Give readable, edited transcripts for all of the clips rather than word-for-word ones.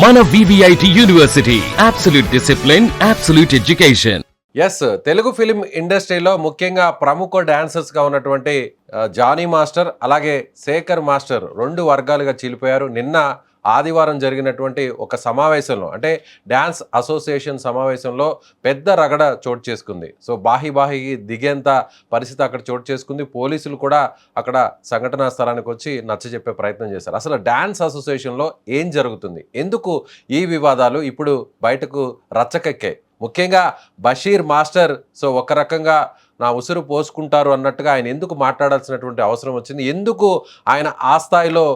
మన VVIT university absolute discipline, absolute education. Yes, Telugu film ఇండస్ట్రీలో ముఖ్యంగా ప్రముఖ డాన్సర్స్గా ఉన్నటువంటి జానీ మాస్టర్ అలాగే శేఖర్ మాస్టర్ రెండు వర్గాలుగా చీలిపోయారు. నిన్న ఆదివారం జరిగినటువంటి ఒక సమావేశంలో, అంటే డ్యాన్స్ అసోసియేషన్ సమావేశంలో పెద్ద రగడ చోటు చేసుకుంది. సో బాహి దిగేంత పరిస్థితి అక్కడ చోటు చేసుకుంది. పోలీసులు కూడా అక్కడ సంఘటనా స్థలానికి వచ్చి నచ్చజెప్పే ప్రయత్నం చేశారు. అసలు డ్యాన్స్ అసోసియేషన్లో ఏం జరుగుతుంది, ఎందుకు ఈ వివాదాలు ఇప్పుడు బయటకు రచ్చకెక్కాయి? ముఖ్యంగా బషీర్ మాస్టర్ ఒక రకంగా నా ఉసురు పోసుకుంటారు అన్నట్టుగా ఆయన ఎందుకు మాట్లాడాల్సినటువంటి అవసరం వచ్చింది, ఎందుకు ఆయన ఆ స్థాయిలో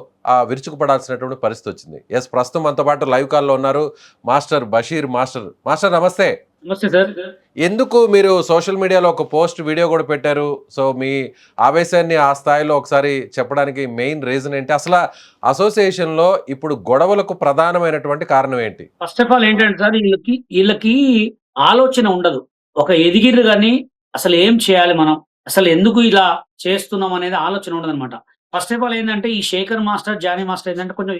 విరుచుకుపడాల్సినటువంటి పరిస్థితి వచ్చింది? ఎస్, ప్రస్తుతం మనతో పాటు లైవ్ కాల్లో ఉన్నారు మాస్టర్ బషీర్ మాస్టర్. మాస్టర్ నమస్తే. నమస్తే సార్. ఎందుకు మీరు సోషల్ మీడియాలో ఒక పోస్ట్ వీడియో కూడా పెట్టారు? సో మీ ఆవేశాన్ని ఆ స్థాయిలో ఒకసారి చెప్పడానికి మెయిన్ రీజన్ ఏంటి? అసలు అసోసియేషన్లో ఇప్పుడు గొడవలకు ప్రధానమైనటువంటి కారణం ఏంటి? ఫస్ట్ ఆఫ్ ఆల్ ఏంటంటే సార్, వీళ్ళకి ఆలోచన ఉండదు. ఒక ఎదిగిర్రు కానీ అసలు ఏం చేయాలి, మనం అసలు ఎందుకు ఇలా చేస్తున్నాం అనేది ఆలోచన ఉండదు అనమాట. ఫస్ట్ ఆఫ్ ఆల్ ఏంటంటే ఈ శేఖర్ మాస్టర్, జానీ మాస్టర్ ఏంటంటే కొంచెం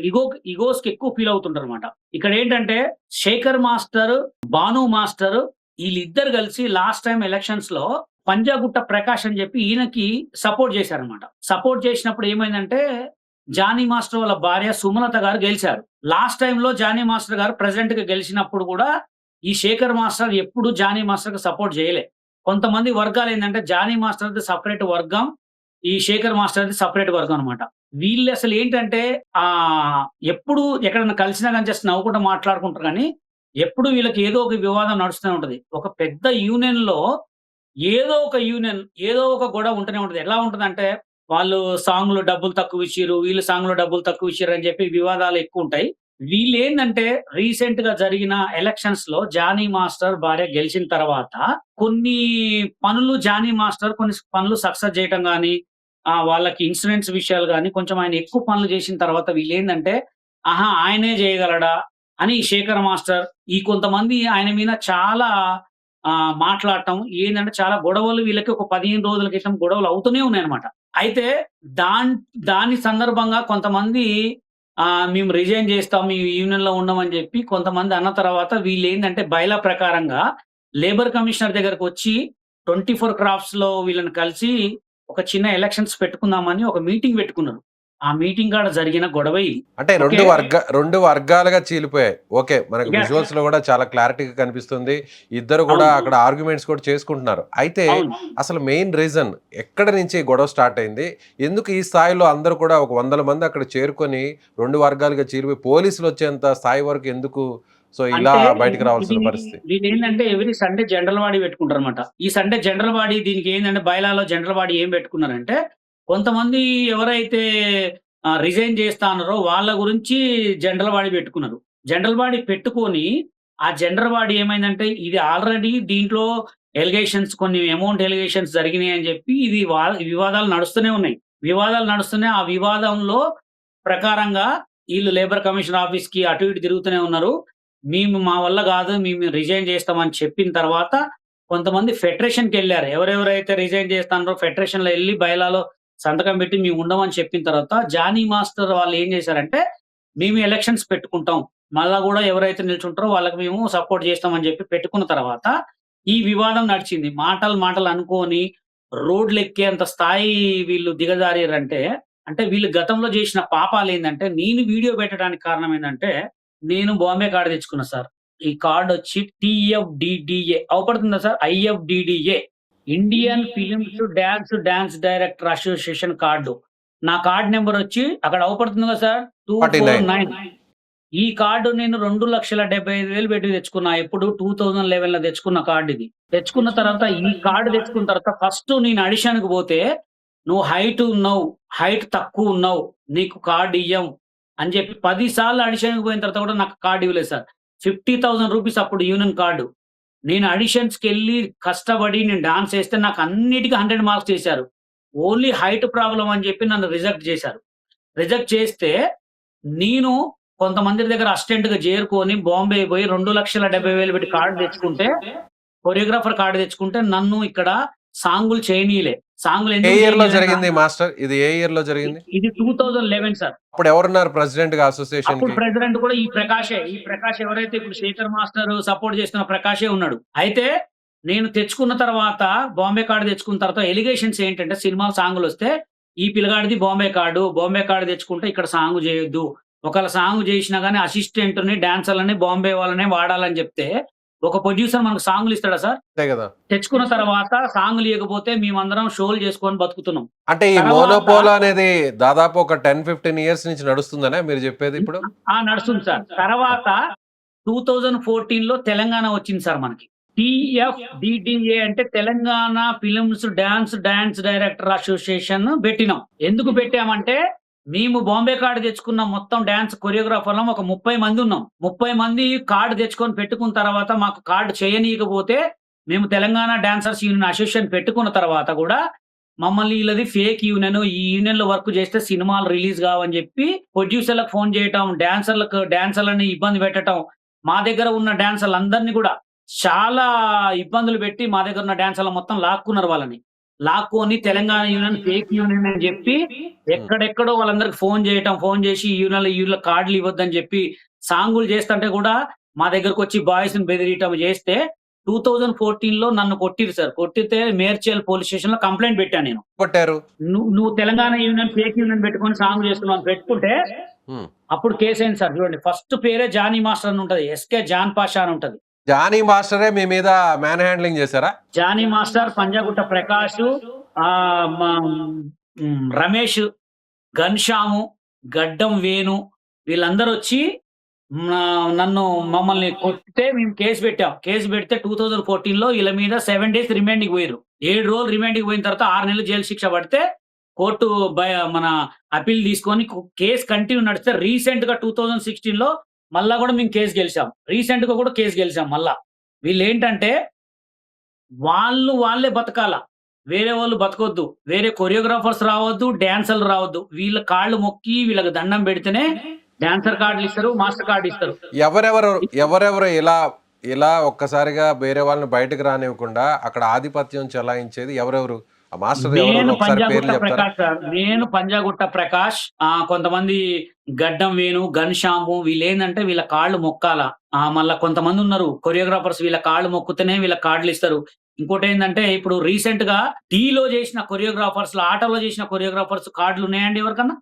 ఈగోస్కి ఎక్కువ ఫీల్ అవుతుంటారు అనమాట. ఇక్కడ ఏంటంటే శేఖర్ మాస్టర్, భాను మాస్టర్ వీళ్ళిద్దరు కలిసి లాస్ట్ టైం ఎలక్షన్స్ లో పంజాగుట్ట ప్రకాష్ అని చెప్పి ఈయనకి సపోర్ట్ చేశారనమాట. సపోర్ట్ చేసినప్పుడు ఏమైందంటే జానీ మాస్టర్ వాళ్ళ భార్య సుమలత గారు గెలిచారు. లాస్ట్ టైంలో జానీ మాస్టర్ గారు ప్రెసిడెంట్ గా గెలిచినప్పుడు కూడా ఈ శేఖర్ మాస్టర్ ఎప్పుడు జానీ మాస్టర్ కి సపోర్ట్ చేయలే. కొంతమంది వర్గాలు ఏంటంటే జానీ మాస్టర్ సపరేట్ వర్గం, ఈ శేఖర్ మాస్టర్ సపరేట్ వర్గం అనమాట. వీళ్ళు అసలు ఏంటంటే ఎప్పుడు ఎక్కడైనా కలిసినా కానీ జస్ట్ నవ్వుకుంటూ మాట్లాడుకుంటారు, కానీ ఎప్పుడు వీళ్ళకి ఏదో ఒక వివాదం నడుస్తూనే ఉంటది. ఒక పెద్ద యూనియన్ లో ఏదో ఒక గొడవ ఉంటూనే ఉంటది. ఎలా ఉంటదంటే వాళ్ళు సాంగ్ లో డబ్బులు తక్కువ ఇచ్చిర్రు, వీళ్ళు సాంగ్ లో డబ్బులు తక్కువ ఇచ్చిర్రు అని చెప్పి వివాదాలు ఎక్కువ ఉంటాయి. వీళ్ళు ఏంటంటే రీసెంట్ గా జరిగిన ఎలక్షన్స్ లో జానీ మాస్టర్ భార్య గెలిచిన తర్వాత కొన్ని పనులు జానీ మాస్టర్ కొన్ని పనులు సక్సెస్ చేయటం కానీ, వాళ్ళకి ఇన్సూరెన్స్ విషయాలు కానీ కొంచెం ఆయన ఎక్కువ పనులు చేసిన తర్వాత వీళ్ళు ఏంటంటే ఆయనే చేయగలడా అని శేఖర్ మాస్టర్ కొంతమంది ఆయన మీద చాలా మాట్లాడటం ఏంటంటే చాలా గొడవలు వీళ్ళకి ఒక 15 రోజుల క్రితం గొడవలు అవుతూనే ఉన్నాయి అనమాట. అయితే దాని సందర్భంగా కొంతమంది మేము రిజైన్ చేస్తాం, మీ యూనియన్ లో ఉండమని చెప్పి కొంతమంది అన్న తర్వాత వీళ్ళు ఏంటంటే బైలా ప్రకారంగా లేబర్ కమిషనర్ దగ్గరకు వచ్చి 24 క్రాఫ్ట్స్ లో వీళ్ళని కలిసి ఒక చిన్న ఎలక్షన్స్ పెట్టుకుందామని ఒక మీటింగ్ పెట్టుకున్నారు. ఆ మీటింగ్ కాడ జరిగిన గొడవ ఇది. అంటే రెండు వర్గాలుగా చీలిపోయాయి. ఓకే, మనకు విజువల్స్ లో కూడా చాలా క్లారిటీగా కనిపిస్తుంది. ఇద్దరు కూడా అక్కడ ఆర్గ్యుమెంట్స్ కూడా చేసుకుంటున్నారు. అయితే అసలు మెయిన్ రీజన్ ఎక్కడ నుంచి గొడవ స్టార్ట్ అయింది? ఎందుకు ఈ స్థాయిలో అందరూ కూడా ఒక 100 మంది అక్కడ చేరుకొని రెండు వర్గాలుగా చీలిపోయి పోలీసులు వచ్చేంత స్థాయి వరకు ఎందుకు ఇలా బయటకు రావాల్సిన పరిస్థితి? దీని ఏంటంటే ఎవ్రీ సండే జనరల్ బాడీ పెట్టుకుంటారు అనమాట. ఈ సండే జనరల్ బాడీ దీనికి ఏంటంటే బైలాలో జనరల్ బాడీ ఏం పెట్టుకున్నారంటే కొంతమంది ఎవరైతే రిజైన్ చేస్తా అన్నారో వాళ్ళ గురించి జనరల్ బాడీ పెట్టుకున్నారు. జనరల్ బాడీ పెట్టుకొని ఆ జనరల్ బాడీ ఏమైందంటే ఇది ఆల్రెడీ దీంట్లో ఎలిగేషన్స్, కొన్ని అమౌంట్ ఎలిగేషన్స్ జరిగినాయి అని చెప్పి ఇది వివాదాలు నడుస్తూనే ఉన్నాయి. ఆ వివాదంలో ప్రకారంగా వీళ్ళు లేబర్ కమిషన్ ఆఫీస్ కి అటు ఇటు తిరుగుతూనే ఉన్నారు. మేము మా వల్ల కాదు, మేము రిజైన్ చేస్తామని చెప్పిన తర్వాత కొంతమంది ఫెడరేషన్కి వెళ్ళారు. ఎవరెవరైతే రిజైన్ చేస్తారో ఫెడరేషన్ లో వెళ్ళి బైలాలో సంతకం పెట్టి మేము ఉండమని చెప్పిన తర్వాత జానీ మాస్టర్ వాళ్ళు ఏం చేశారంటే మేము ఎలక్షన్స్ పెట్టుకుంటాం, మళ్ళా కూడా ఎవరైతే నిల్చుంటారో వాళ్ళకి మేము సపోర్ట్ చేస్తామని చెప్పి పెట్టుకున్న తర్వాత ఈ వివాదం నడిచింది. మాటలు అనుకోని రోడ్లు ఎక్కేంత స్థాయి వీళ్ళు దిగజారంటే, అంటే వీళ్ళు గతంలో చేసిన పాపాలు ఏంటంటే, నేను వీడియో పెట్టడానికి కారణం ఏంటంటే నేను బాంబే కార్డు తెచ్చుకున్నా సార్. ఈ కార్డు వచ్చి TFDDA అవపడుతుందా sir? IFDDA Indian films dance director association card. నా కార్డు నెంబర్ వచ్చి అక్కడ అవపడుతుంది కదా సార్, 249. ఈ కార్డు నేను 2,75,000 పెట్టి తెచ్చుకున్నా. ఎప్పుడు 2011 లో తెచ్చుకున్న కార్డు ఇది. తెచ్చుకున్న తర్వాత ఈ కార్డు తెచ్చుకున్న తర్వాత ఫస్ట్ నేను అడిషన్కి పోతే నువ్వు హైట్ తక్కువ ఉన్నావు, నీకు కార్డు ఇయ్యం అని చెప్పి 10 సార్లు అడిషన్కి పోయిన తర్వాత కూడా నాకు కార్డు ఇవ్వలేదు సార్. 50,000 రూపీస్ అప్పుడు యూనియన్ కార్డు. నేను అడిషన్స్కి వెళ్ళి కష్టపడి నేను డాన్స్ చేస్తే నాకు అన్నిటికీ 100 మార్క్స్ చేశారు. ఓన్లీ హైట్ ప్రాబ్లం అని చెప్పి నన్ను రిజెక్ట్ చేశారు. రిజెక్ట్ చేస్తే నేను కొంతమంది దగ్గర అసిస్టెంట్ గా చేరుకొని బాంబే పోయి 2,70,000 పెట్టి కార్డు తెచ్చుకుంటే, కొరియోగ్రాఫర్ కార్డు తెచ్చుకుంటే నన్ను ఇక్కడ సాంగులు చేయనీయలే. సాంగ్లు ఏ ఎందుకు ఇయర్ లో చేయలేదని జరిగింది మాస్టర్? ఇది ఏ ఇయర్ లో జరిగింది? ఇది 2011 సార్. అప్పుడు ఎవరున్నారు ప్రెసిడెంట్ గా అసోసియేషన్ అప్పుడు కి? ప్రెసిడెంట్ కూడా ఈ ప్రకాషే. ఈ ప్రకాష్ ఎవరైతే ఇప్పుడు శేఖర్ మాస్టర్ సపోర్ట్ చేస్తున్న ప్రకాషే ఉన్నాడు. అయితే నేను తెచ్చుకున్న తర్వాత బాంబే కార్డ్ తెచ్చుకున్న తర్వాత ఎలిగేషన్స్ ఏంటంటే సినిమా సాంగులొస్తే ఈ పిల్లగాడిది బాంబే కార్డు. బాంబే కార్డ్ తెచ్చుకుంటే ఇక్కడ సాంగ్ చేయొద్దు. ఒకవేళ సాంగ్ చేసినా గాని అసిస్టెంట్‌ని, డాన్సర్‌లని బాంబే వాళ్ళనే వాడాలని చెప్తే ఒక ప్రొడ్యూసర్ మనకు సాంగులు ఇస్తాడా సార్? అంతే కదా. తెచ్చుకున్న తర్వాత సాంగులు ఇయ్యకపోతే మేమందరం షోలు చేసుకొని బతుకుతున్నాం. అంటే ఈ తర్వాత మోనోపోల్ అనేది దాదాపు ఒక 10-15 ఇయర్స్ నుంచి నడుస్తుందనే మీరు చెప్పేది ఇప్పుడు? నడుస్తుంది సార్. తర్వాత 2014లో తెలంగాణ వచ్చింది సార్ మనకి. TFDDA అంటే Telangana films dance director association పెట్టినాం. ఎందుకు పెట్టామంటే మేము బాంబే కార్డ్ తెచ్చుకున్న మొత్తం డాన్స్ కొరియోగ్రాఫర్లం ఒక 30 మంది ఉన్నాం. 30 మంది కార్డ్ తెచ్చుకొని పెట్టుకున్న తర్వాత మాకు కార్డ్ చేయనీయకపోతే మేము తెలంగాణ డాన్సర్స్ యూనియన్ అసోసియేషన్ పెట్టుకున్న తర్వాత కూడా మమ్మల్ని వీళ్ళది ఫేక్ యూనియన్. ఈ యూనియన్‌లో వర్క్ చేస్తే సినిమాలు రిలీజ్ కావని చెప్పి ప్రొడ్యూసర్‌లకు ఫోన్ చేయటం, డాన్సర్‌లని ఇబ్బంది పెట్టటం. మా దగ్గర ఉన్న డాన్సర్‌లందరిని కూడా చాలా ఇబ్బందులు పెట్టి మా దగ్గర ఉన్న డాన్సర్‌లు మొత్తం లాక్కున్నారు వాళ్ళని. లాక్కొని తెలంగాణ యూనియన్ ఫేక్ యూనియన్ అని చెప్పి ఎక్కడెక్కడో వాళ్ళందరికి ఫోన్ చేయటం. ఫోన్ చేసి ఈ యూనియన్‌లో కార్డులు ఇవ్వద్దని చెప్పి సాంగులు చేస్తుంటే కూడా మా దగ్గరకొచ్చి బాయ్స్‌ని బెదిరియటం చేస్తే 2014లో నన్ను కొట్టిర్రు సార్. కొట్టితే మేడ్చల్ పోలీస్ స్టేషన్‌లో కంప్లెయింట్ పెట్టాను నేను. కొట్టారు. నువ్వు తెలంగాణ యూనియన్ ఫేక్ యూనియన్ పెట్టుకొని సాంగ్ చేస్తున్నావు అని పెట్టుకుంటే హ్మ్. అప్పుడు కేసయింది సార్. చూడండి ఫస్ట్ పేరే జానీ మాస్టర్ అని ఉంటది. ఎస్కే జాన్ పాషా అని ఉంటది. జానీ మాస్టరే మీ మీద మ్యాన్ హ్యాండ్లింగ్ చేశారా? జానీ మాస్టర్, పంజాగుట్ట ప్రకాష్, రమేష్, ఘన్‌శ్యాము, గడ్డం వేణు వీళ్ళందరూ వచ్చి మమ్మల్ని కొట్టితే మేము కేసు పెట్టాం. కేసు పెడితే 2014లో వీళ్ళ మీద 7 డేస్ రిమాండ్‌కి పోయిర్రు. 7 రోజులు రిమాండ్‌కి పోయిన తర్వాత 6 నెలలు జైలు శిక్ష పడితే కోర్టు మన అప్పీల్ తీసుకొని కేసు కంటిన్యూ నడిస్తే రీసెంట్‌గా 2016లో మళ్ళా కూడా మేము కేసు గెలిచాం. రీసెంట్‌గా కూడా కేసు గెలిచాం మళ్ళా. వీళ్ళేంటంటే వాళ్ళే బతకాల. వేరే వాళ్ళు బతకొద్దు. వేరే కొరియోగ్రాఫర్స్ రావద్దు, డాన్సర్లు రావద్దు. వీళ్ళ కాళ్ళు మొక్కి వీళ్ళకి దండం పెడితేనే డాన్సర్ కార్డులు ఇస్తారు, మాస్టర్ కార్డ్ ఇస్తారు. ఎవరెవరు ఇలా ఒక్కసారిగా వేరే వాళ్ళని బయటకు రానివ్వకుండా అక్కడ ఆధిపత్యం చెలాయించేది ఎవరెవరు? ఆ మాస్టర్ ఎవరు? ఒకసారి పేర్లు చెప్తారా? నేను పంజాగుట్ట ప్రకాష్, కొంతమంది గడ్డం వేణు, ఘన్‌శ్యాము వీళ్ళేందంటే వీళ్ళ కాళ్ళు మొక్కాల. మళ్ళా కొంతమంది ఉన్నారు కొరియోగ్రాఫర్స్ వీళ్ళ కాళ్ళు మొక్కుతేనే వీళ్ళ కార్డులు ఇస్తారు. ఇంకోటేందంటే ఇప్పుడు రీసెంట్‌గా టీలో చేసిన కొరియోగ్రాఫర్స్, ఆటలో చేసిన కొరియోగ్రాఫర్స్ కార్డులు ఉన్నాయండి ఎవరికన్నా?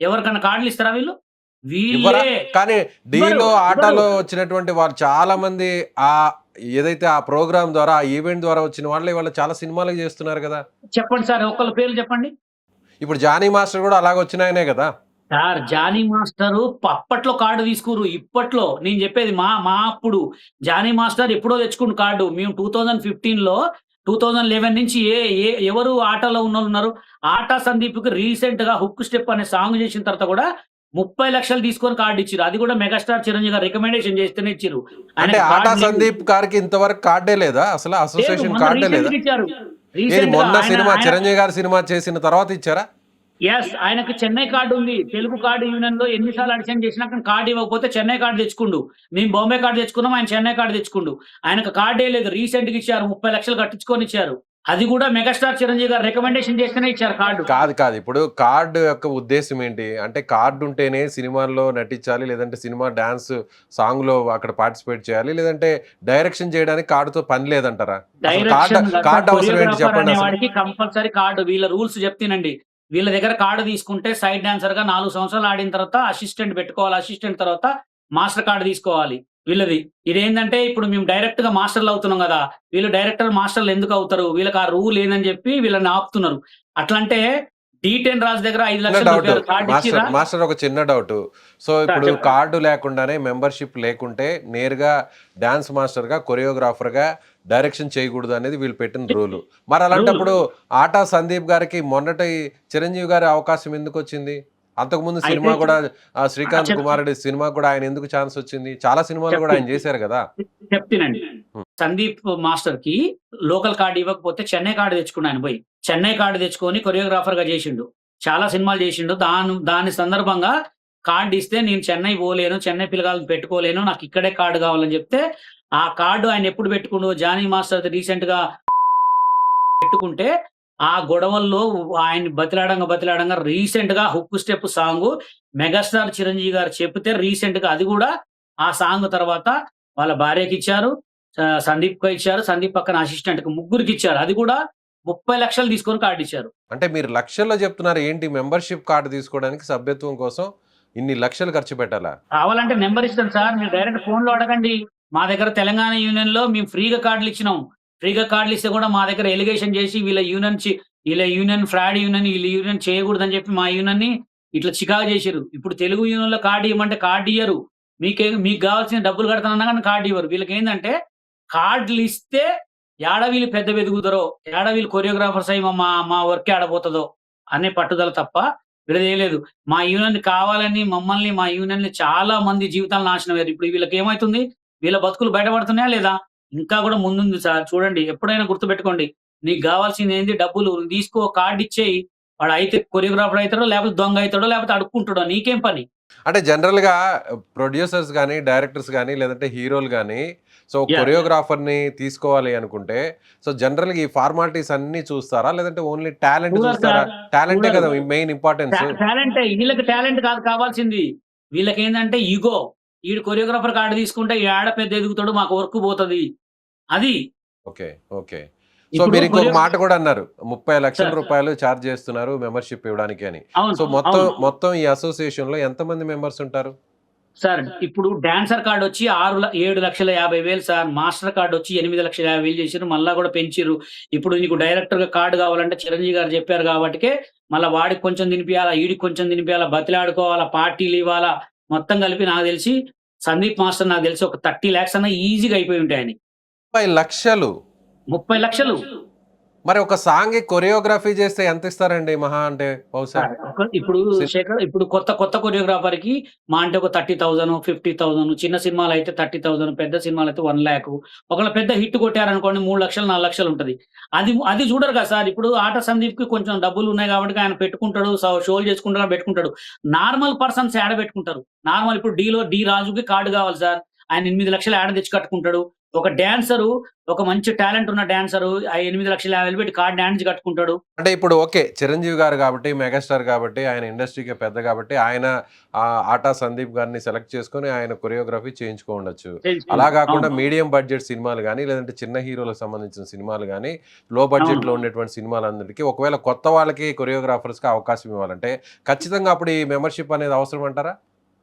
ఎవరికన్నా కార్డులు ఇస్తారా వీళ్ళు? ఇవ్వరా? వీళ్ళే కానీ ఇవ్వరు. డీలో ఆటలో వచ్చినటువంటి వారు చాలా మంది ఏదైతే ఆ ప్రోగ్రామ్ ద్వారా ఆ ఈవెంట్ ద్వారా వచ్చిన వాళ్ళే వాళ్ళు చాలా సినిమాలు చేస్తున్నారు కదా. చెప్పండి సార్, ఒక్కళ్ళ పేర్లు చెప్పండి. ఇప్పుడు జానీ మాస్టర్ కూడా అలాగ వచ్చినాయనే కదా. సార్ జానీ మాస్టరు అప్పట్లో కార్డు తీసుకుర్రు. ఇప్పట్లో నేను చెప్పేది మా అప్పుడు జానీ మాస్టర్ ఎప్పుడో తెచ్చుకున్న కార్డు. మేము 2015లో 2011 నుంచి ఎవరు ఆటలో ఉన్నోళ్ళు ఉన్నారు. ఆటా సందీప్‌కి రీసెంట్‌గా హుక్ స్టెప్ అనే సాంగ్ చేసిన తర్వాత కూడా 30 లక్షలు తీసుకొని కార్డు ఇచ్చిర్రు. అది కూడా మెగాస్టార్ చిరంజీవి గారు రికమెండేషన్ చేస్తేనే ఇచ్చిర్రు. అంటే ఆటా సందీప్ గారికి ఇంతవరకు కార్డే లేదా? అసలు అసోసియేషన్ కార్డే లేదా? ఇచ్చారు. ఏది మొన్న సినిమా చిరంజీవి గారి సినిమా చేసిన తర్వాత ఇచ్చారా? ఆయనకు చెన్నై కార్డు ఉంది. తెలుగు కార్డు యూనియన్ లో ఎన్నిసార్లు అడిషన్ చేసినా కానీ కార్డు ఇవ్వకపోతే చెన్నై కార్డు తెచ్చుకుండు. మేము బాంబే కార్డు తెచ్చుకున్నాం, ఆయన చెన్నై కార్డు తెచ్చుకుండు. ఆయనకు కార్డే లేదు. రీసెంట్ గా ఇచ్చారు, 30 లక్షలు కట్టించుకొని ఇచ్చారు. అది కూడా మెగాస్టార్ చిరంజీవి గారు రికమెండేషన్ చేస్తేనే ఇచ్చారు కార్డు. కాదు. ఇప్పుడు కార్డు యొక్క ఉద్దేశం ఏంటి అంటే కార్డు ఉంటేనే సినిమాల్లో నటించాలి, లేదంటే సినిమా డాన్స్ సాంగ్ లో అక్కడ పార్టిసిపేట్ చేయాలి, లేదంటే డైరెక్షన్ చేయడానికి కార్డుతో పని లేదంటారా? కార్డు అవసరం ఏంటి చెప్పండి. వాడికి కంపల్సరీ కార్డు. వీళ్ళ రూల్స్ చెప్తానండి. వీళ్ళ దగ్గర కార్డు తీసుకుంటే సైడ్ డాన్సర్ గా 4 సంవత్సరాలు ఆడిన తర్వాత అసిస్టెంట్ పెట్టుకోవాలి. అసిస్టెంట్ తర్వాత మాస్టర్ కార్డు తీసుకోవాలి వీళ్ళది. ఇదేంటంటే ఇప్పుడు మేము డైరెక్ట్ గా మాస్టర్లు అవుతున్నాం కదా, వీళ్ళు డైరెక్టర్ మాస్టర్లు ఎందుకు అవుతారు? వీళ్ళకి ఆ రూల్ ఏందని చెప్పి వీళ్ళని ఆపుతున్నారు. అట్లంటే D10 రాజు దగ్గర 5 లక్షలు కార్డు ఇచ్చిరా? మాస్టర్ ఒక చిన్న డౌట్. సో ఇప్పుడు కార్డు లేకుండానే మెంబర్షిప్ లేకుంటే నేరుగా డాన్స్ మాస్టర్ గా కొరియోగ్రాఫర్ గా డైరెక్షన్ చేయకూడదు అనేది వీళ్ళు పెట్టిన రూల్. మరి అలాంటప్పుడు ఆటా సందీప్ గారికి మొన్నటి చిరంజీవి గారి అవకాశం ఎందుకు వచ్చింది? అంతకుముందు సినిమా కూడా శ్రీకాంత్ కుమారుడి సినిమా కూడా ఆయన ఎందుకు ఛాన్స్ వచ్చింది? చాలా సినిమాలు కూడా ఆయన చేశారు కదా. చెప్తానండి. సందీప్ మాస్టర్ కి లోకల్ కార్డు ఇవ్వకపోతే చెన్నై కార్డు తెచ్చుకున్నాను. ఆయన పోయి చెన్నై కార్డు తెచ్చుకొని కొరియోగ్రాఫర్ గా చేసిండు. చాలా సినిమాలు చేసిండు. దాని సందర్భంగా కార్డు ఇస్తే నేను చెన్నై పోలేను, చెన్నై పిల్లగాలను పెట్టుకోలేను, నాకు ఇక్కడే కార్డు కావాలని చెప్తే ఆ కార్డు ఆయన ఎప్పుడు పెట్టుకుండు? జానీ మాస్టర్ రీసెంట్ గా పెట్టుకుంటే ఆ గొడవల్లో ఆయన్ని బతిలాడంగా రీసెంట్‌గా 'hook step' song megastar Chiranjeevi గారు చెప్తే రీసెంట్‌గా అది గూడా ఆ సాంగ్ తర్వాత వాళ్ళ భార్యకిచ్చారు. సందీప్‌కి ఇచ్చారు. సందీప్ పక్కన అసిస్టెంట్‌కి ముగ్గురికిచ్చారు. అది గూడా 30,00,000 తీసుకొని కార్డిచ్చారు. అంటే మీరు లక్షల్లో చెప్తున్నారు ఏంటి మెంబర్‌షిప్ కార్డ్ తీసుకోవడానికి సభ్యత్వం కోసం ఇన్ని లక్షలు ఖర్చు పెట్టాలా? కావాలంటే నంబర్ ఇస్తాను సార్. మీరు డైరెక్ట్ ఫోన్‌లో అడగండి. మా దగ్గర తెలంగాణ యూనియన్‌లో మేము ఫ్రీగా కార్డులిచ్చినాం. ఫ్రీగా కార్డులిస్తే కూడా మా దగ్గర ఎలిగేషన్ చేసి వీళ్ళ యూనియన్ ఫ్రాడ్ యూనియన్, వీళ్ళ యూనియన్ చేయకూడదని చెప్పి మా యూనియన్‌ని ఇట్లా చికాకు చేసిర్రు. ఇప్పుడు తెలుగు యూనియన్‌లో కార్డ్ ఇయ్యమంటే కార్డ్ ఇయ్యరు. మీకు గావాల్సిన డబ్బులు కడతానన్నా గాని కార్డ్ ఇవ్వరు. వీళ్ళకేందంటే కార్డులిస్తే యాడ వీళ్ళు పెద్ద వెదుగుతారో, యాడ వీళ్ళు కొరియోగ్రాఫర్స్ అయ్యి మా మా వర్క్ యాడ పోతదో అనే పట్టుదల తప్ప వీళ్ళదేం లేదు. మా యూనియన్ కావాలని మమ్మల్ని, మా యూనియన్‌ని చాలా మంది జీవితాలు నాశనం అయ్యారు. ఇప్పుడు వీళ్ళకేమైతుంది? వీళ్ళ బతుకులు బయటపడుతున్నాయా లేదా? ఇంకా గూడా ముందుంది సార్. చూడండి ఎప్పుడైనా గుర్తుపెట్టుకోండి. నీకు గావాల్సిందేంది డబ్బులు. నువ్వు తీసుకో కార్డ్ ఇచ్చేయి. వాడయితే కొరియోగ్రాఫర్ అయితాడో, లేకపోతే దొంగ అయితాడో, లేకపోతే అడుక్కుంటాడో నీకేం పని? అంటే జనరల్‌గా ప్రొడ్యూసర్స్ గాని, డైరెక్టర్స్ గాని, లేదంటే హీరోలు గాని సో యాహ్! కొరియోగ్రాఫర్‌ని తీసుకోవాలి అనుకుంటే సో జనరల్‌గా ఈ ఫార్మాలిటీస్ అన్నీ చూస్తారా? లేదంటే ఓన్లీ టాలెంట్ చూడరు చూస్తారా? సార్. టాలెంటే చూడరు. కదా మెయిన్ ఇంపార్టెన్స్. టాలెంటే. వీళ్ళకి టాలెంట్ కాదు కావాల్సింది. వీళ్ళకేందంటే ఇగో. ఈడు కొరియోగ్రాఫర్ కార్డ్ తీసుకుంటే యాడ పెద్ద ఎదుగుతాడు మాకు వర్క్ పోతది. అది. ఓకే. ఓకే. సో ఇప్పుడు మీరు ఇంకొక కొరియో మాట కూడా అన్నారు. సార్. 30,00,000 చార్జ్ చేస్తున్నారు మెంబర్‌షిప్ ఇవ్వడానికి అని. అవును. సో మొత్తం అవును. మొత్తం ఈ అసోసియేషన్‌లో ఎంతమంది మెంబర్స్ ఉంటారు? సార్ ఇప్పుడు డాన్సర్ కార్డొచ్చి 7,50,000 సార్. మాస్టర్ కార్డొచ్చి 8,50,000 చేసిర్రు. మళ్ళా గూడా పెంచిర్రు. ఇప్పుడు నీకు డైరెక్టర్‌గా కార్డ్ కావాలంటే చిరంజీవి గారు చెప్పారు గాబట్టికే మళ్ళా వాడికి కొంచెం తినిపియాలా, ఈడికి కొంచెం తినిపియాలా, బతిలాడుకోవాలా, పార్టీలివ్వాలా. మొత్తం కలిపి నాకు తెలిసి సందీప్ మాస్టర్ నాకు తెలిసి ఒక 30,00,000 అన్నా ఈజీగా అయిపోయి ఉంటాయి ఆయనయి. 30,00,000 30,00,000 మరి ఒక సాంగ్‌కి కొరియోగ్రఫీ చేస్తే ఎంత ఇస్తారండి మహా అంటే బహుశా? సార్. ఇప్పుడు ఇప్పుడు కొత్త కొరియోగ్రాఫర్‌కి మహా అంటే ఒక 30,000, 50,000 చిన్న సినిమాలైతే 30,000 పెద్ద సినిమాలైతే 1,00,000 ఒకవేళ పెద్ద హిట్ కొట్టారనుకోండి 3,00,000, 4,00,000 ఉంటది. అది చూడరు కదా సార్. ఇప్పుడు ఆట సందీప్‌కి కొంచెం డబ్బులున్నాయి కాబట్టి ఆయన పెట్టుకుంటాడు. షోలు చేసుకుంటాడు పెట్టుకుంటాడు. నార్మల్ పర్సన్స్ యాడ పెట్టుకుంటారు. నార్మల్ ఇప్పుడు 'డి రాజుకి' కార్డ్ కావాలి సార్. ఆయన 8,00,000 యాడ తెచ్చి కట్టుకుంటాడు. ఒక డాన్సరు ఒక మంచి టాలెంట్ ఉన్న డాన్సరు ఆ 8,50,000 పెట్టి కార్డ్ డాన్స్ కట్టుకుంటాడు. అంటే ఇప్పుడు ఓకే. చిరంజీవి గారు కాబట్టి, మెగాస్టార్ కాబట్టి, ఆయన ఇండస్ట్రీకే పెద్ద కాబట్టి, ఆయన ఆటా సందీప్ గారిని సెలెక్ట్ చేసుకొని ఆయన కొరియోగ్రఫీ చేయించుకోనుండొచ్చు. అలా చేయించుకోండి. గాకుండా అవును. మీడియం బడ్జెట్ సినిమాలు గాని, లేదంటే చిన్న హీరోలకు సంబంధించిన సినిమాలు గాని, లో అవును. బడ్జెట్‌లో ఉండేటువంటి సినిమాలందరికీ ఒకవేళ కొత్త వాళ్ళకి కొరియోగ్రాఫర్స్‌కి అవకాశం ఇవ్వాలంటే, ఖచ్చితంగా అప్పుడు ఈ మెంబర్‌షిప్ అనేది అవసరం అంటారా?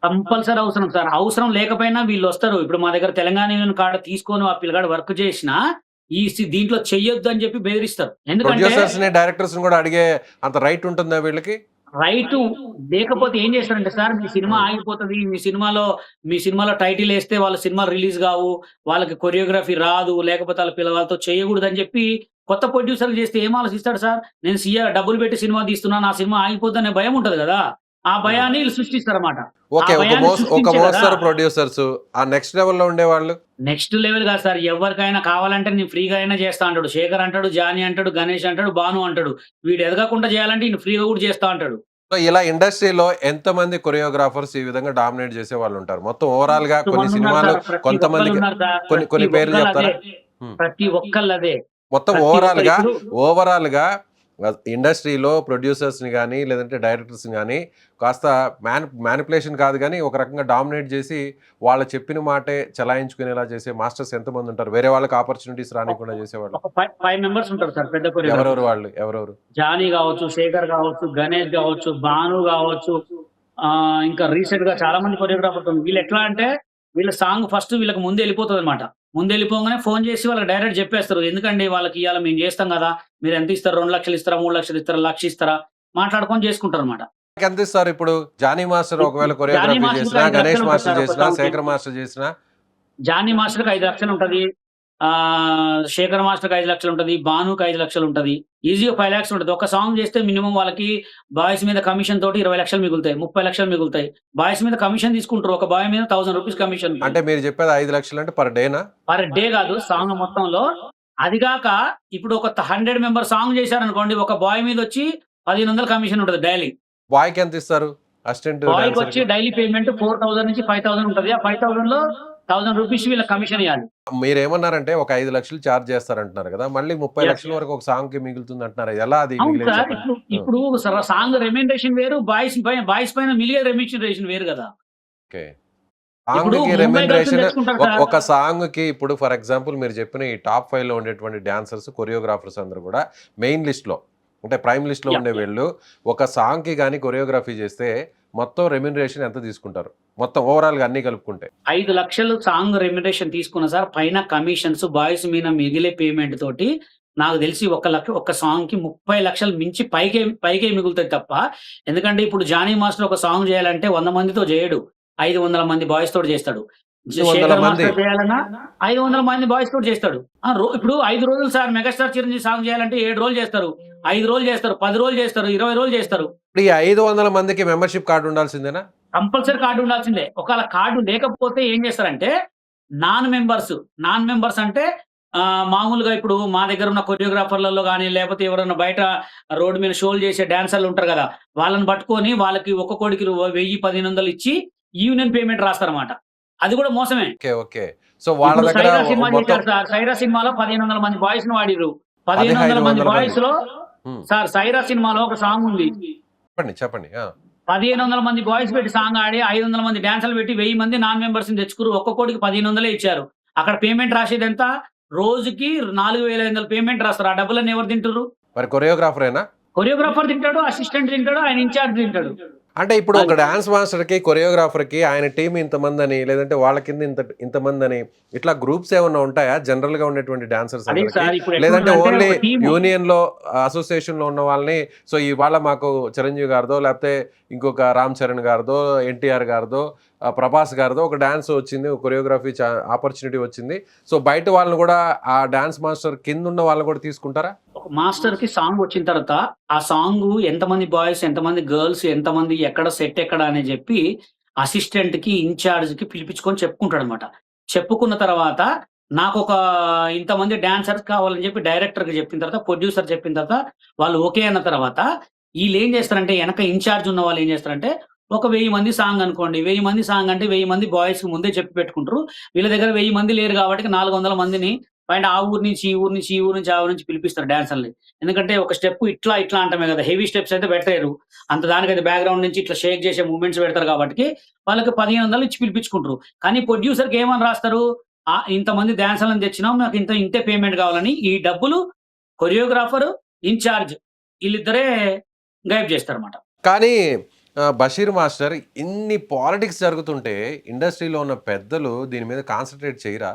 కంపల్సరీ అవసరం సార్. అవసరం లేకపోయినా వీళ్ళొస్తారు. ఇప్పుడు మా దగ్గర తెలంగాణ యూనియన్ కార్డ్ తీసుకొని ఆ పిల్లగాడు వర్క్ చేసినా, దీంట్లో చెయ్యొద్దు అని చెప్పి బెదిరిస్తారు. ఎందుకంటే ప్రొడ్యూసర్స్‌ని, డైరెక్టర్స్‌ని గూడా అడిగే అంత రైట్ ఉంటుందా వీళ్ళకి? రైటు లేకపోతే ఏం చేస్తారంటే సార్ మీ సినిమా హ్మ్. ఆగిపోతది. మీ సినిమాలో టైటిలేస్తే వాళ్ళ సినిమాలు రిలీజ్ గావు. వాళ్ళకి కొరియోగ్రఫీ రాదు. లేకపోతే వాళ్ళతో చేయకూడదని చెప్పి కొత్త ప్రొడ్యూసర్‌కి చేస్తే ఏం ఆలోచిస్తాడు సార్? నేను డబ్బులు పెట్టి సినిమా తీస్తున్నా. నా సినిమా ఆగిపోద్దనే భయం ఉంటది గదా! ఆ హ్మ్. భయాన్ని ఈళ్ళు సృష్టిస్తారన్నమాట. ఆ ఓకే. భయాన్ని ఒక సృష్టించే గదా! మోస్తరు ప్రొడ్యూసర్సు. ఆ నెక్స్ట్ లెవెల్‌లో ఉండేవాళ్ళు? నెక్స్ట్ లెవెల్ కాదు సార్. ఎవ్వరికైనా కావాలంటే నేను ఫ్రీగా అయినా చేస్తా అంటాడు. శేఖర్ అంటాడు, జానీ అంటాడు, గణేష్ అంటాడు, భాను అంటాడు. వీడు ఎదగకుండా చేయాలంటే ఈయన ఫ్రీగా కూడా చేస్తా అంటాడు. సో, ఇలా ఇండస్ట్రీలో ఎంతమంది కొరియోగ్రాఫర్స్ ఈ విధంగా డామినేట్ చేసేవాళ్ళుంటారు? మొత్తం ఓవరాల్‌గా మస్తు కొన్ని మందున్నారు సినిమాలు సార్. ప్రతి కొంతమందికి ఒక్కళ్ళున్నారు సార్. కొన్ని ప్రతి కొన్ని పేర్లు ఒక్కళ్ళదే. చెప్తారా? హ్మ్. ప్రతి ఒక్కళ్ళదే. మొత్తం ప్రతి ఒక్కరు ఓవరాల్‌గా, ఇప్పుడు ఓవరాల్‌గా ఇండస్ట్రీలో ప్రొడ్యూసర్స్‌ని గాని, లేదంటే డైరెక్టర్స్‌ని గాని కాస్త మ్యానిప్యులేషన్ కాదు గానీ, ఒక రకంగా డామినేట్ చేసి, వాళ్ళు చెప్పిన మాటే చలాయించుకునేలా చేసే మాస్టర్స్ ఎంతమందుంటారు? వేరే వాళ్ళకి ఆపర్చునిటీస్ రానీయకుండా చేసేవాళ్ళు? ఒక 5 మెంబర్స్ ఉంటారు సార్ పెద్ద ఎవరెవరు కొరియోగ్రాఫర్స్. వాళ్ళు? ఎవరెవరు? జానీ గావచ్చు, శేఖర్ గావచ్చు, గణేష్ గావచ్చు, భాను గావచ్చు. ఇంకా రీసెంట్‌గా చాలా మంది కొరియోగ్రాఫర్స్ ఉన్నారు. వీళ్ళెట్లా అంటే వీళ్ళ సాంగ్ ఫస్ట్ వీళ్ళకి ముందెళ్ళిపోతదనమాట. ముందెళ్ళిపోంగానే ఫోను చేసి వాళ్ళకి డైరెక్ట్ చెప్పేస్తారు. ఎందుకండి వాళ్ళకియ్యాల మేము చేస్తాం గదా! మీరెంత ఇస్తారు? 2,00,000 ఇస్తారా? 3,00,000 ఇస్తారా? 1,00,000 ఇస్తారా? మాట్లాడుకొని చేసుకుంటారనమాట. ఎంతిస్తారు ఇప్పుడు? జానీ మాస్టర్ ఒకవేళ జానీ కొరియోగ్రఫీ మాస్టర్‌కి చేసినా, 5,00,000 గణేష్ ఉంటది మాస్టర్ సార్ ఒక చేసినా, సాంగ్‌కి. శేఖర్ మాస్టర్ చేసినా జానీ మాస్టర్‌కి 5,00,000 ఉంటది. శేఖర్ మాస్టర్‌కి 5,00,000 ఉంటది. భానుకి 5,00,000 ఉంటది. ఈజీగా 5,00,000 ఉంటది. ఒక సాంగ్ చేస్తే మినిమమ్ వాళ్ళకి బాయ్స్ మీద కమిషన్ తోటి 20,00,000 మిగులుతాయి. 30,00,000 మిగులుతాయి. బాయ్స్ మీద కమిషన్ తీసుకుంటారు. ఒక బాయ్ మీద ₹1,000 కమిషన్. అంటే మీరు చెప్పేది 5,00,000 అంటే పర్ డేనా? పర్ డే కాదు సాంగ్ మొత్తంలో. అది గాక ఇప్పుడు ఒక 100 మెంబర్ సాంగ్ చేశారనుకోండి. ఒక బాయ్ మీదొచ్చి 1,500 కమిషన్ ఉంటది డైలీ. బాయ్‌కి ఎంత ఇస్తారు? అసిస్టెంట్ బాయ్‌కొచ్చి డాన్సర్‌కి? డైలీ పేమెంట్ 4,000 నుంచి 5,000 ఉంటది. ఆ 5,000లో రూపీస్ వీళ్ళ కమిషన్ ఇవ్వాలి. మీరేమన్నారంటే ఒక 5 లక్షలు చార్జ్ చేస్తారంటున్నారు కదా, మళ్ళీ 30 Yes. లక్షల వరకు ఒక సాంగ్ కి మిగులుతుంది అంటున్నారు. ఎలా అది అవును మిగిలేదు సార్. చెప్పండి? ఇప్పుడు సాంగ్ రెమ్యునరేషన్ వేరు, బాయ్స్ పైన మిలిగే రెమ్యునరేషన్ వేరు కదా. ఓకే. ఇప్పుడు సాంగ్ కి ముంబై రెమ్యునరేషన్ గర్ల్స్ తెచ్చుకుంటారు సార్. ఒక సాంగ్ కి ఇప్పుడు ఫర్ ఎగ్జాంపుల్ మీరు చెప్పిన ఈ టాప్ 5 లో ఉండేటువంటి డాన్సర్స్, కొరియోగ్రాఫర్స్ అందరూ కూడా మెయిన్ లిస్ట్ లో అంటే ప్రైమ్ లిస్ట్ లో Yeah. ఉండే వీళ్ళు ఒక సాంగ్ కి కానీ కొరియోగ్రఫీ చేస్తే మొత్తం రెమ్యునరేషన్ ఎంత తీసుకుంటారు మొత్తం ఓవరాల్ గా అన్ని కలుపుకుంటే? 5 లక్షలు సాంగ్ రెమ్యునరేషన్ తీసుకున్న సార్, పైన కమిషన్స్ బాయ్స్ మీద మిగిలే పేమెంట్ తోటి నాకు తెలిసి ఒక సాంగ్ కి 30 లక్షలు మించి పైకే మిగులుతుంది తప్ప. ఎందుకంటే ఇప్పుడు జానీ మాస్టర్ ఒక సాంగ్ చేయాలంటే 100 మందితో చేయడు, 500 మంది బాయ్స్ తోటి చేస్తాడు. 500 శేఖర్ మంది మాస్టర్ చేయాలన్నా 500 మంది బాయ్స్ తోటి చేస్తాడు. ఇప్పుడు 5 రోజులు సార్ మెగాస్టార్ చిరంజీవి సాంగ్ చేయాలంటే 7 రోజులు చేస్తారు, 5 రోజులు చేస్తారు, 10 రోజులు చేస్తారు, 20 రోజులు చేస్తారు. ఇప్పుడు ఈ 500 మందికి మెంబర్షిప్ కార్డు ఉండాల్సిందేనా? కంపల్సరీ కార్డు ఉండాల్సిందే. ఒకవేళ కార్డు లేకపోతే ఏం చేస్తారంటే నాన్ మెంబర్స్ అంటే మామూలుగా ఇప్పుడు మా దగ్గర ఉన్న కొరియోగ్రాఫర్లలో కానీ, లేకపోతే ఎవరైనా బయట రోడ్డు మీద షోలు చేసే డాన్సర్లు ఉంటారు కదా, వాళ్ళని పట్టుకొని వాళ్ళకి ఒక్కొక్కడికి 1000-1500 ఇచ్చి యూనియన్ పేమెంట్ రాస్తారన్నమాట. అది కూడా మోసమే. Okay okay. సో వాళ్ళ ఇప్పుడు దగ్గర సైరా సినిమా మొత్తం చేశారు సార్. సైరా సినిమాలో 1500 మంది బాయ్స్ ని వాడిరు. 1500 మంది 1500 బాయ్స్ లో సార్ సైరా సినిమాలో ఒక సాంగ్ ఉంది. చెప్పండి. 1500 మంది బాయ్స్ పెట్టి సాంగ్ ఆడి 500 మంది డాన్సర్లు పెట్టి 1000 మంది నాన్ మెంబర్స్ ని తెచ్చుకురు. ఒక్కొక్కడికి 1500 ఇచ్చారు. అక్కడ పేమెంట్ రాసేది ఎంత? రోజుకి 4500 పేమెంట్ రాస్తారు. ఆ డబ్బులన్నీ ఎవరు తింటారు? మరి కొరియోగ్రాఫరేనా? కొరియోగ్రాఫర్ తింటాడు, అసిస్టెంట్ తింటాడు, ఆయన ఇన్ఛార్జ్ తింటాడు. అంటే ఇప్పుడు ఒక డాన్స్ మాస్టర్ కి కొరియోగ్రాఫర్ కి ఆయన టీం ఇంతమంది అని, లేదంటే వాళ్ళ కింద ఇంతమంది అని ఇట్లా గ్రూప్స్ ఏమన్నా ఉంటాయా జనరల్ గా ఉండేటువంటి డాన్సర్స్ అదే సార్, ఇప్పుడు లేదంటే ఎట్లుందంటే ఓన్లీ ఒక team. యూనియన్ లో అసోసియేషన్ లో ఉన్న వాళ్ళని సో ఇవాళ మాకు చిరంజీవి గారిదో లేకపోతే ఇంకొక రామ్ చరణ్ గారిదో ఎన్టీఆర్ గారిదో ప్రభాస్ గారిదో ఒక డాన్స్ వచ్చింది, కొరియోగ్రఫీ ఆపర్చునిటీ వచ్చింది, సో బయట వాళ్ళని కూడా ఆ డాన్స్ మాస్టర్ కింద ఉన్న వాళ్ళని కూడా తీసుకుంటారా? ఒక మాస్టర్ కి సాంగ్ వచ్చిన తర్వాత ఆ సాంగ్ ఎంతమంది బాయ్స్, ఎంతమంది గర్ల్స్, ఎంతమంది ఎక్కడ సెట్ ఎక్కడ అని చెప్పి అసిస్టెంట్ కి ఇన్ఛార్జ్ కి పిలిపించుకొని చెప్పుకుంటాడు అనమాట. చెప్పుకున్న తర్వాత నాకు ఒక ఇంతమంది డాన్సర్స్ కావాలని చెప్పి డైరెక్టర్ కి చెప్పిన తర్వాత, ప్రొడ్యూసర్ చెప్పిన తర్వాత, వాళ్ళు ఓకే అన్న తర్వాత వీళ్ళు ఏం చేస్తారంటే వెనక ఇన్ఛార్జ్ ఉన్న వాళ్ళు ఏం చేస్తారంటే ఒక 1000 మంది సాంగ్ అనుకోండి, 1000 మంది సాంగ్ అంటే 1000 మంది బాయ్స్ ముందే చెప్పి పెట్టుకుంటారు. వీళ్ళ దగ్గర 1000 మంది లేరు కాబట్టి 400 మందిని పైన ఆ ఊరు నుంచి ఈ ఊరు నుంచి ఆ ఊరు నుంచి పిలిపిస్తారు డాన్సర్ని. ఎందుకంటే ఒక స్టెప్ ఇట్లా అంటమే కదా, హెవీ స్టెప్స్ అయితే పెట్టలేరు. అంత దానికైతే బ్యాక్గ్రౌండ్ నుంచి ఇట్లా షేక్ చేసే మూవ్మెంట్స్ పెడతారు కాబట్టి వాళ్ళకి 1500 ఇచ్చి పిలిపించుకుంటారు. కానీ ప్రొడ్యూసర్కి ఏమని రాస్తారు? ఇంతమంది డాన్సర్లను తెచ్చినాం, నాకు ఇంతే పేమెంట్ కావాలని. ఈ డబ్బులు కొరియోగ్రాఫర్, ఇన్ఛార్జ్ వీళ్ళిద్దరే గైబ్ చేస్తారన్నమాట. కానీ బషీర్ మాస్టర్ ఇన్ని పాలిటిక్స్ జరుగుతుంటే ఇండస్ట్రీలో ఉన్న పెద్దలు దీని మీద కాన్సన్ట్రేట్ చేయరా?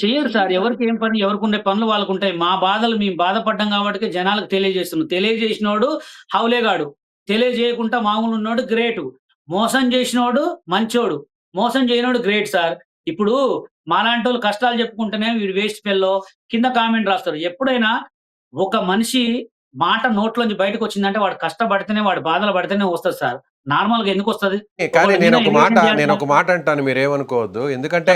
చేయరు సార్. ఎవరికి ఏం పని, ఎవరికి ఉండే పనులు వాళ్ళకు ఉంటాయి. మా బాధలు మేము బాధపడ్డాం కాబట్టి జనాలకు తెలియజేస్తున్నాం. తెలియజేసినోడు హౌలేగాడు, తెలియజేయకుండా మామూలు ఉన్నోడు గ్రేటు, మోసం చేసినోడు మంచోడు, మోసం చేయనోడు గ్రేట్ సార్. ఇప్పుడు మాలాంటి వాళ్ళు కష్టాలు చెప్పుకుంటేనే వీడు వేస్ట్ ఫెల్లో కింద కామెంట్ రాస్తారు. ఎప్పుడైనా ఒక మనిషి మాట నోట్లోంచి బయటకు వచ్చిందంటే వాడు కష్టపడితేనే, వాడు బాధలు పడితేనే వస్తుంది సార్. నార్మల్ గా ఎందుకు వస్తుంది? కానీ నేను ఒక మాట అంటాను, మీరేమనుకోవద్దు. ఎందుకంటే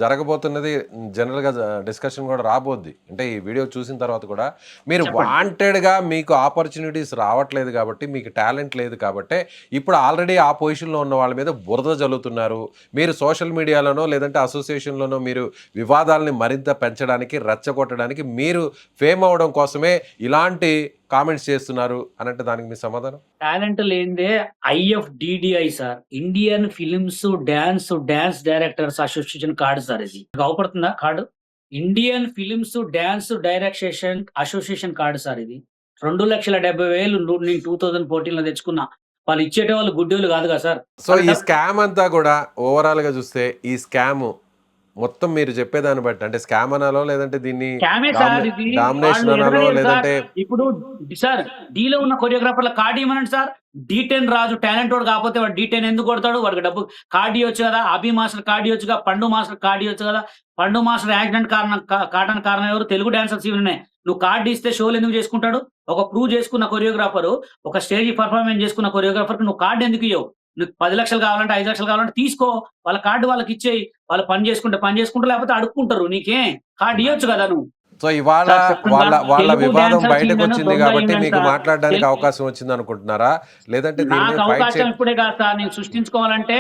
జరగబోతున్నది జనరల్ గా డిస్కషన్ కూడా రాబోద్ది. అంటే ఈ వీడియో చూసిన తర్వాత కూడా మీరు వాంటెడ్ గా మీకు ఆపర్చునిటీస్ రావట్లేదు కాబట్టి, మీకు టాలెంట్ లేదు కాబట్టి ఇప్పుడు ఆల్రెడీ ఆ పొజిషన్ లో ఉన్న వాళ్ళ మీద బురద జల్లుతున్నారు. మీరు సోషల్ మీడియాలోనో లేదంటే అసోసియేషన్ లోనో మీరు వివాదాలని మరింత పెంచడానికి, రెచ్చగొట్టడానికి, మీరు ఫేమ్ అవడం కోసమే ఇలాంటి కామెంట్స్ చేస్తున్నారు అని అంటే దానికి మీ సమాధానం? టాలెంట్ లేనిదే IFDDI sir, Indian films dance directors association card sir. ఇది అవపడుతుందా card? Indian films dance direction association card sir. ఇది 2,70,000 నేను 2014 లో తెచ్చుకున్నా. వాళ్ళు ఇచ్చేట వాళ్ళు గుడ్డోళ్ళు కాదు కదా సార్. సో ఈ స్కామ్ అంతా కూడా ఓవరాల్ గా చూస్తే ఈ స్కామ్ మొత్తం మీరు చెప్పేదాన్ని బట్టి అంటే స్కామ్ అనాలో లేదంటే దీన్ని డామినేషన్ అనాలో లేదంటే ఇప్పుడు సార్ డీలో ఉన్న కొరియోగ్రాఫర్ల కార్డు ఇవ్వనండి సార్. D10 రాజు టాలెంట్ వాడు కాకపోతే వాడు D10 ఎందుకు కొడతాడు? వాడికి డబ్బు కార్డు ఇవ్వచ్చు కదా. అభి మాస్టర్ కార్డు ఇవ్వచ్చు కదా, పండు మాస్టర్ కార్డు ఇవ్వచ్చు కదా. పండు మాస్టర్ యాక్సిడెంట్ కారణం ఎవరు? తెలుగు డాన్సర్స్ ఇవన్నీ. నువ్వు కార్డు ఇస్తే షోలు ఎందుకు చేసుకుంటాడు? ఒక ప్రూవ్ చేసుకున్న కొరియోగ్రాఫర్, ఒక స్టేజ్ పర్ఫార్మెన్స్ చేసుకున్న కొరియోగ్రాఫర్ నువ్వు కార్డు ఎందుకు ఇవ్వవు? నీకు 10 లక్షలు కావాలంటే 5 లక్షలు కావాలంటే తీసుకో, వాళ్ళ కార్డు వాళ్ళకి ఇచ్చేయి. వాళ్ళు పని చేసుకుంటారు, లేకపోతే అడుక్కుంటారు. నీకేం కార్డు ఇవ్వచ్చు కదా నువ్వు. సో ఇవాళ వాళ్ళ వివాదం బయటకు వచ్చింది కాబట్టి మీకు మాట్లాడడానికి అవకాశం వచ్చింది అనుకుంటున్నారా? లేదంటే నాకు అవకాశం ఇప్పుడే కాదు సార్. నేను సృష్టించుకోవాలంటే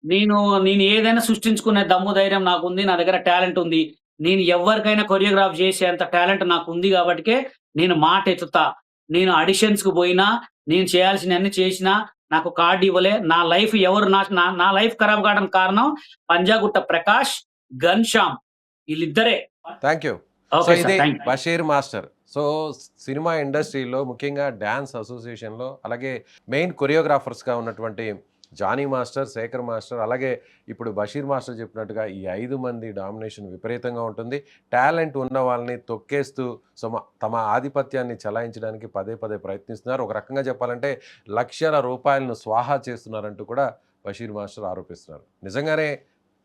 నేను నేను ఏదైనా సృష్టించుకునే దమ్ము ధైర్యం నాకుంది. నా దగ్గర టాలెంట్ ఉంది. నేను ఎవ్వరికైనా కొరియోగ్రాఫ్ చేసేంత టాలెంట్ నాకుంది గాబట్టికే నేను మాటెత్తుతా. నేను ఆడిషన్స్‌కి బోయినా, నేను చేయాల్సినయన్నీ చేసినా, నాకు కార్డ్ ఇవ్వలే. నా లైఫ్ ఎవరు నా నా నా లైఫ్ ఖరాబ్ కావడానికి కారణం పంజాగుట్ట ప్రకాష్, గన్ శ్యామ్ ఈళ్ళిద్దరే. Thank you. So okay sir. ఇది thank you. Basheer master. So cinema ఇండస్ట్రీలో ముఖ్యంగా డాన్స్ అసోసియేషన్‌లో అలాగే మెయిన్ కొరియోగ్రాఫర్స్‌గా ఉన్నటువంటి జానీ మాస్టర్, శేఖర్ మాస్టర్ అలాగే ఇప్పుడు బషీర్ మాస్టర్ చెప్పినట్టుగా ఈ 5 మంది డామినేషన్ విపరీతంగా ఉంటుంది. టాలెంట్ ఉన్న వాళ్ళని తొక్కేస్తూ తమ ఆధిపత్యాన్ని చలాయించడానికి పదే పదే ప్రయత్నిస్తున్నారు. ఒక రకంగా చెప్పాలంటే లక్షల రూపాయలను స్వాహా చేస్తున్నారంటూ కూడా బషీర్ మాస్టర్ ఆరోపిస్తున్నారు. నిజంగానే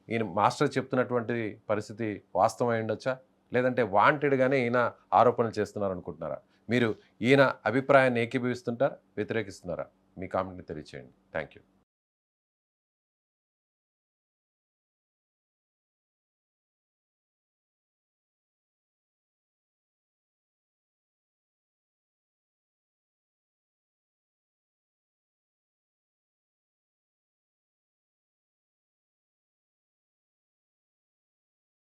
ఈయన మాస్టర్ చెప్తున్నటువంటి పరిస్థితి వాస్తవమై ఉండొచ్చా? లేదంటే వాంటెడ్‌గానే ఈయన ఆరోపణలు చేస్తున్నారనుకుంటున్నారా? మీరు ఈయన అభిప్రాయాన్ని ఏకీభవిస్తుంటారా? వ్యతిరేకిస్తున్నారా? మీ కామెంట్‌ని తెలియచేయండి. Thank you.